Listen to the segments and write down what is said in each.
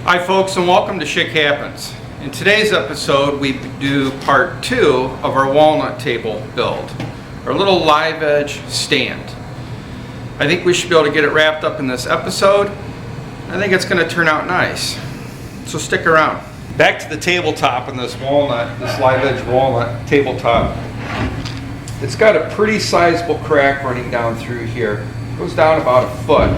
Hi folks, and welcome to Schick Happens. In today's episode we do part 2 of our walnut table build, our little live edge stand. I think we should be able to get it wrapped up in this episode. I think it's going to turn out nice, so stick around. Back to the tabletop in this walnut, this live edge walnut tabletop. It's got a pretty sizable crack running down through here. It goes down about a foot.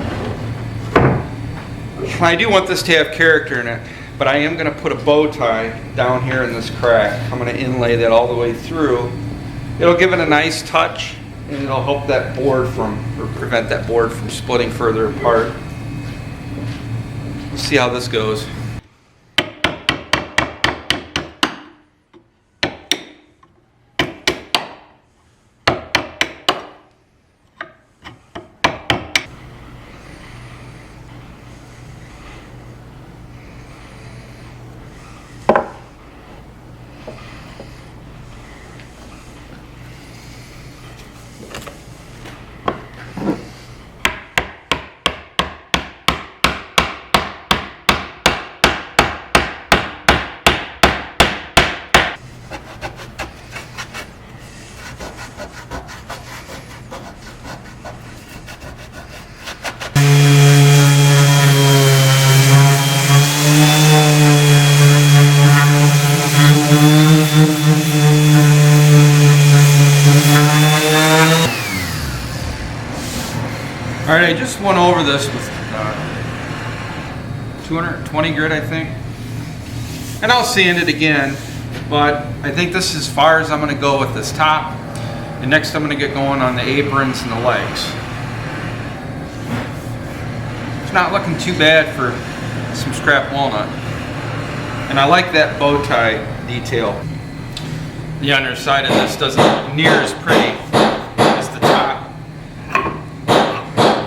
I do want this to have character in it, but I am going to put a bow tie down here in this crack. I'm going to inlay that all the way through. It'll give it a nice touch, and it'll help that board prevent that board from splitting further apart. We'll see how this goes. Alright, I just went over this with 220 grit, I think. And I'll sand it again, but I think this is as far as I'm going to go with this top. And next I'm going to get going on the aprons and the legs. It's not looking too bad for some scrap walnut. And I like that bow tie detail. The underside of this doesn't look near as pretty as the top.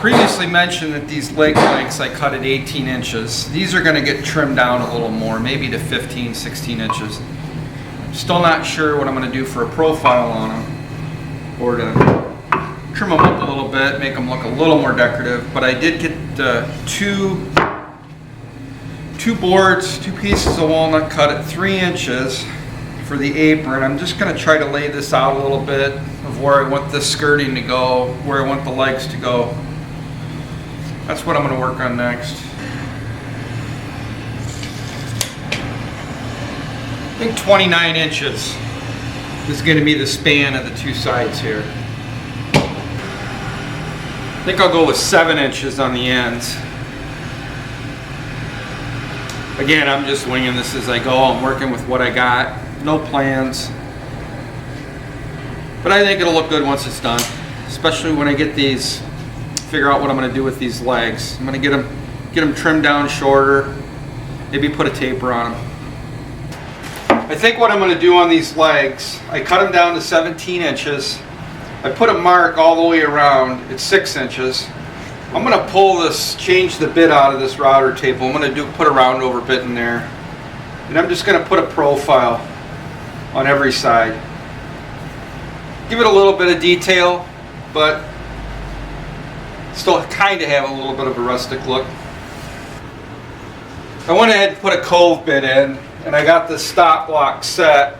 Previously mentioned that these leg lengths I cut at 18 inches. These are going to get trimmed down a little more, maybe to 15, 16 inches. Still not sure what I'm going to do for a profile on them, or to trim them up a little bit, make them look a little more decorative. But I did get two boards, 2 pieces of walnut cut at 3 inches for the apron. I'm just going to try to lay this out a little bit of where I want this skirting to go, where I want the legs to go. That's what I'm going to work on next. I think 29 inches is going to be the span of the 2 sides here. I think I'll go with 7 inches on the ends. Again, I'm just winging this as I go. I'm working with what I got. No plans. But I think it'll look good once it's done. Especially when I get these, figure out what I'm going to do with these legs. I'm going to get them trimmed down shorter. Maybe put a taper on them. I think what I'm going to do on these legs, I cut them down to 17 inches. I put a mark all the way around at 6 inches. I'm going to pull this, change the bit out of this router table. I'm going to put a round over bit in there. And I'm just going to put a profile on every side. Give it a little bit of detail, but still kind of have a little bit of a rustic look. I went ahead and put a cove bit in, and I got this stop block set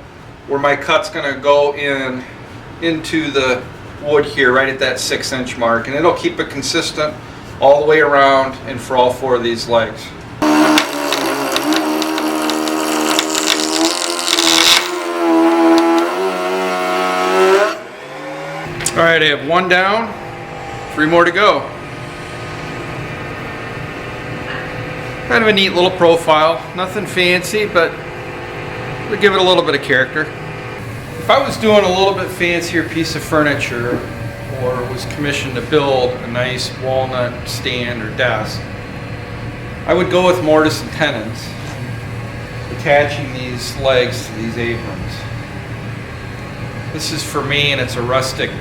where my cut's going to go into the wood here right at that 6-inch mark, and it'll keep it consistent all the way around and for all 4 of these legs. Alright, I have 1 down, 3 more to go. Kind of a neat little profile, nothing fancy, but it'll give it a little bit of character. If I was doing a little bit fancier piece of furniture, or was commissioned to build a nice walnut stand or desk, I would go with mortise and tenons, attaching these legs to these aprons. This is for me, and it's a rustic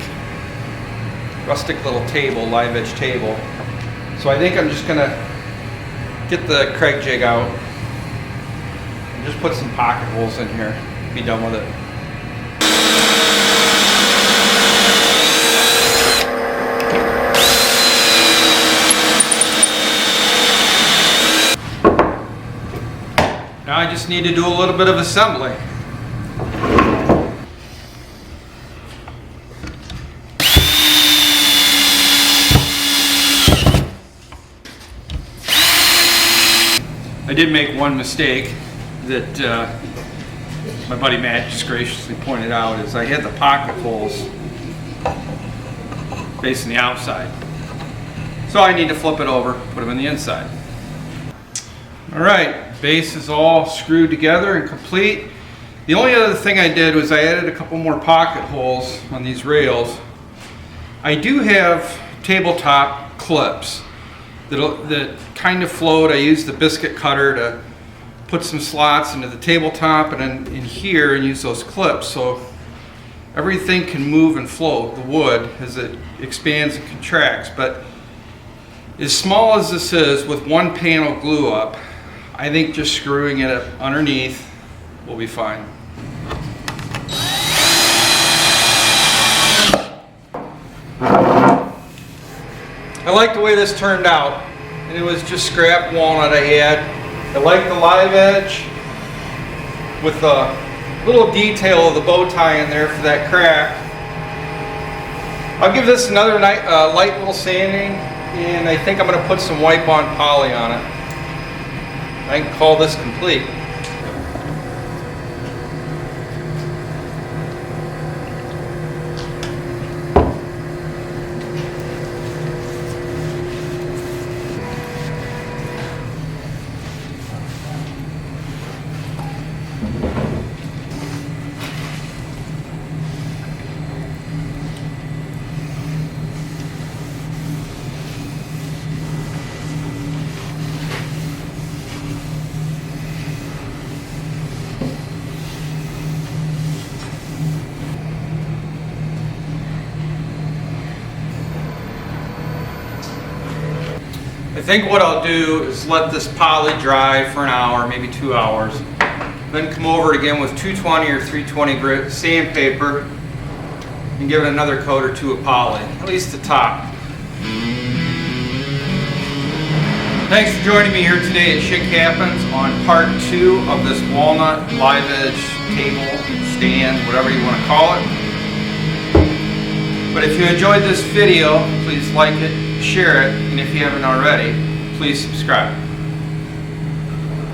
little table, live edge table. So I think I'm just gonna get the Craig jig out and just put some pocket holes in here, be done with it. I just need to do a little bit of assembly. I did make one mistake that my buddy Matt just graciously pointed out, is I had the pocket holes facing the outside. So I need to flip it over, put them in the inside. All right, base is all screwed together and complete. The only other thing I did was I added a couple more pocket holes on these rails. I do have tabletop clips that kind of float. I used the biscuit cutter to put some slots into the tabletop and then in here and use those clips so everything can move and float, the wood, as it expands and contracts. But as small as this is, with one panel glue up, I think just screwing it up underneath will be fine. I like the way this turned out, and it was just scrap walnut I had. I like the live edge with the little detail of the bow tie in there for that crack. I'll give this another light little sanding, and I think I'm going to put some wipe-on poly on it. I can call this complete. I think what I'll do is let this poly dry for an hour, maybe 2 hours. Then come over it again with 220 or 320 grit sandpaper and give it another coat or two of poly, at least the top. Thanks for joining me here today at Schick Happens on part 2 of this walnut live edge table, stand, whatever you want to call it. But if you enjoyed this video, please like it, share it, and if you haven't already, please subscribe.